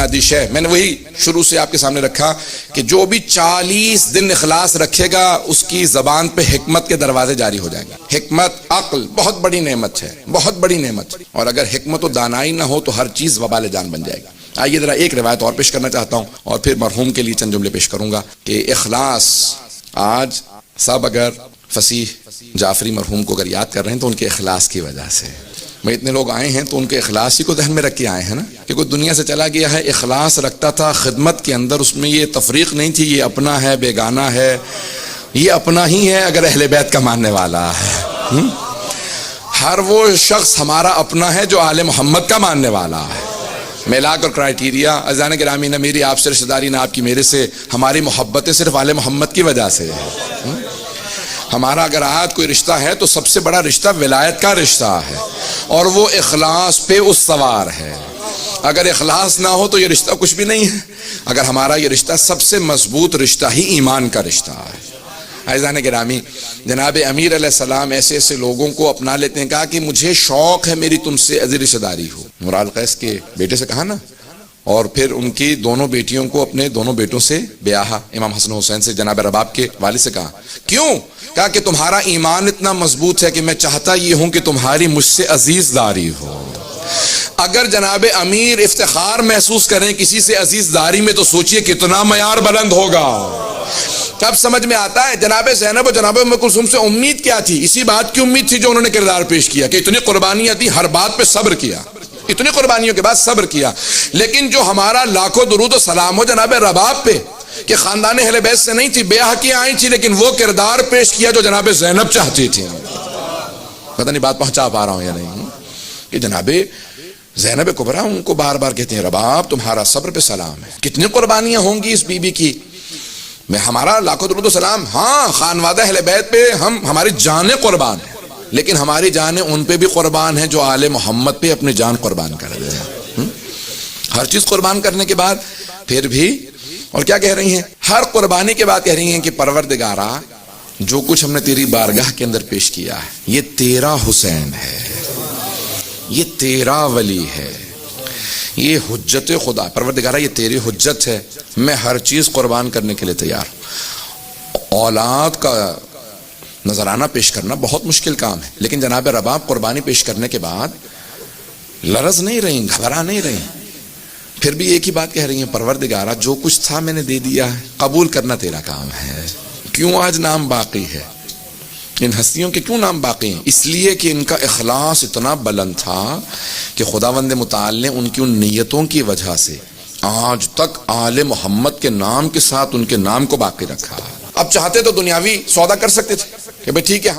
بنیادی شے میں نے وہی شروع سے آپ کے سامنے رکھا کہ جو بھی 40 دن اخلاص رکھے گا اس کی زبان پہ حکمت کے دروازے جاری ہو جائیں گے. حکمت، عقل بہت بڑی نعمت ہے، بہت بڑی نعمت، اور اگر حکمت و دانائی نہ ہو تو ہر چیز وبال جان بن جائے گی. آئیے ذرا ایک روایت اور پیش کرنا چاہتا ہوں اور پھر مرحوم کے لیے چند جملے پیش کروں گا کہ اخلاص. آج سب اگر فصیح جعفری مرحوم کو اگر یاد کر رہے ہیں تو ان کے اخلاص کی وجہ سے. میں اتنے لوگ آئے ہیں تو ان کے اخلاص ہی کو ذہن میں رکھ کے آئے ہیں نا، کہ کوئی دنیا سے چلا گیا ہے اخلاص رکھتا تھا خدمت کے اندر، اس میں یہ تفریق نہیں تھی یہ اپنا ہے بیگانہ ہے، یہ اپنا ہی ہے اگر اہل بیت کا ماننے والا ہے. ہر وہ شخص ہمارا اپنا ہے جو آل محمد کا ماننے والا ہے. میلاک اور کرائیٹیریا عزیزان گرامی، نہ میری آپ سے رشتہ داری نہ آپ کی میرے سے، ہماری محبتیں صرف آل محمد کی وجہ سے ہے. ہمارا اگر آج کوئی رشتہ ہے تو سب سے بڑا رشتہ ولایت کا رشتہ ہے، اور وہ اخلاص پہ استوار ہے. اگر اخلاص نہ ہو تو یہ رشتہ کچھ بھی نہیں ہے. اگر ہمارا یہ رشتہ سب سے مضبوط رشتہ ہی ایمان کا رشتہ ہے. عزیزان گرامی، جناب امیر علیہ السلام ایسے ایسے لوگوں کو اپنا لیتے ہیں. کہا کہ مجھے شوق ہے میری تم سے عزیز رشتہ داری ہو. مراد قیس کے بیٹے سے کہا نا، اور پھر ان کی دونوں بیٹیوں کو اپنے دونوں بیٹوں سے بیاہا. امام حسن حسین سے جناب رباب کے والد سے کہا کیوں؟ کہا کہ تمہارا ایمان اتنا مضبوط ہے کہ میں چاہتا یہ ہوں کہ تمہاری مجھ سے عزیز داری ہو. اگر جناب امیر افتخار محسوس کریں کسی سے عزیز داری میں تو سوچئے کتنا معیار بلند ہوگا. تب سمجھ میں آتا ہے جناب زینب و جناب ام کلثوم سے امید کیا تھی. اسی بات کی امید تھی جو انہوں نے کردار پیش کیا کہ اتنی قربانیاں دی، ہر بات پہ صبر کیا، اتنی قربانیوں کے بعد صبر کیا. لیکن جو ہمارا لاکھوں درود و سلام ہو جناب رباب پہ کہ خاندان اہل بیت سے نہیں تھی، بے حقیقی آئی تھی، لیکن وہ کردار پیش کیا جو جناب زینب چاہتی تھی. پتہ نہیں بات پہنچا پا رہا ہوں یا نہیں، کہ جناب زینب کبریٰ ان کو بار بار کہتے ہیں رباب تمہارا صبر پہ سلام ہے. کتنی قربانیاں ہوں گی اس بی بی کی. میں ہمارا لاکھوں درود و سلام، ہاں خانوادہ اہل بیت پہ ہماری جانیں قربان ہیں، لیکن ہماری جانیں ان پہ بھی قربان ہیں جو آل محمد پہ اپنی جان قربان کر دے ہیں. ہر چیز قربان کرنے کے بعد پھر بھی اور کیا کہہ رہی ہیں؟ ہر قربانی کے بعد کہہ رہی ہیں کہ پروردگارا جو کچھ ہم نے تیری بارگاہ کے اندر پیش کیا ہے یہ تیرا حسین ہے، یہ تیرا ولی ہے، یہ حجت خدا. پروردگارا یہ تیری حجت ہے، میں ہر چیز قربان کرنے کے لیے تیار ہوں. اولاد کا نذرانہ پیش کرنا بہت مشکل کام ہے، لیکن جناب رباب قربانی پیش کرنے کے بعد لرز نہیں رہیں، گھبرا نہیں رہیں. پھر بھی ایک ہی بات کہہ رہی ہیں پروردگارا جو کچھ تھا میں نے دے دیا ہے، قبول کرنا تیرا کام ہے. کیوں آج نام باقی ہے؟ ان ہستیوں کے کیوں نام باقی ہیں؟ اس لیے کہ ان کا اخلاص اتنا بلند تھا کہ خداوند متعال نے ان کی ان نیتوں کی وجہ سے آج تک آل محمد کے نام کے ساتھ ان کے نام کو باقی رکھا. اب چاہتے تو دنیاوی سودا کر سکتے تھے کہ بھئی ٹھیک ہے